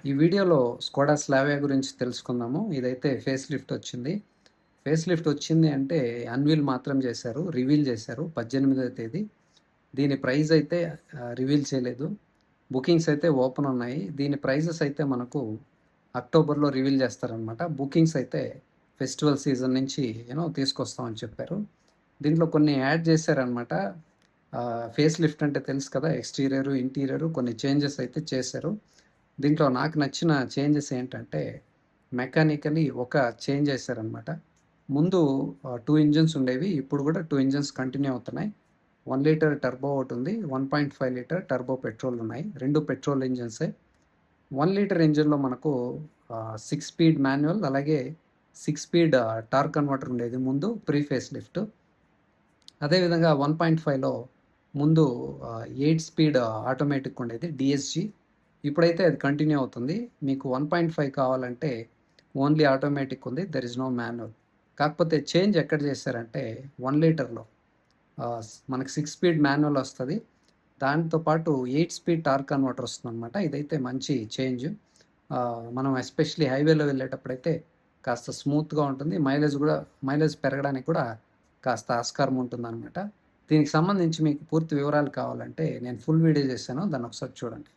ఈ వీడియోలో Skoda Slavia గురించి తెలుసుకుందాము. ఇదైతే ఫేస్ లిఫ్ట్ వచ్చింది. ఫేస్ లిఫ్ట్ వచ్చింది అంటే అన్వీల్ మాత్రం చేశారు. రివీల్ చేశారు 18వ తేదీ. దీని ప్రైస్ అయితే రివీల్ చేయలేదు. బుకింగ్స్ అయితే ఓపెన్ ఉన్నాయి. దీని ప్రైజెస్ అయితే మనకు అక్టోబర్‌లో రివీల్ చేస్తారనమాట. బుకింగ్స్ అయితే ఫెస్టివల్ సీజన్ నుంచి తీసుకొస్తామని చెప్పారు. దీంట్లో కొన్ని యాడ్ చేశారనమాట. ఫేస్ లిఫ్ట్ అంటే తెలుసు కదా! ఎక్స్‌టీరియరు, ఇంటీరియరు కొన్ని చేంజెస్ అయితే చేశారు. దీంట్లో నాకు నచ్చిన చేంజెస్ ఏంటంటే, మెకానికలీ ఒక చేంజ్ చేశారనమాట. ముందు 2 ఇంజిన్స్ ఉండేవి. ఇప్పుడు కూడా 2 ఇంజిన్స్ కంటిన్యూ అవుతున్నాయి. 1 లీటర్ టర్బో ఒకటుంది. 1.5 లీటర్ టర్బో పెట్రోల్ ఉన్నాయి. 2 పెట్రోల్ ఇంజిన్సే. 1 లీటర్ ఇంజిన్‌లో మనకు 6 స్పీడ్ మాన్యువల్ అలాగే 6 స్పీడ్ టార్క్ కన్వర్టర్ ఉండేది ముందు ఫేస్ లిఫ్ట్. అదేవిధంగా 1.5లో ముందు 8 స్పీడ్ ఆటోమేటిక్ ఉండేది డిఎస్‌జి. ఇప్పుడైతే అది కంటిన్యూ అవుతుంది. మీకు 1.5 కావాలంటే ఓన్లీ ఆటోమేటిక్ ఉంది. There is no manual. కాకపోతే చేంజ్ ఎక్కడ చేశారంటే 1 లీటర్‌లో మనకి 6 స్పీడ్ మాన్యువల్ వస్తది. దాంతో పాటు 8 స్పీడ్ టార్క్ కన్వర్టర్ వస్తుందనమాట. ఇదైతే మంచి చేంజ్. మనం ఎస్పెషల్లీ హైవేలో వెళ్ళేటప్పుడైతే కాస్త స్మూత్‌గా ఉంటుంది. మైలేజ్ పెరగడానికి కూడా కాస్త ఆస్కారం ఉంటుందనమాట. దీనికి సంబంధించి మీకు పూర్తి వివరాలు కావాలంటే నేను ఫుల్ వీడియో చేశాను. దాన్ని ఒకసారి చూడండి.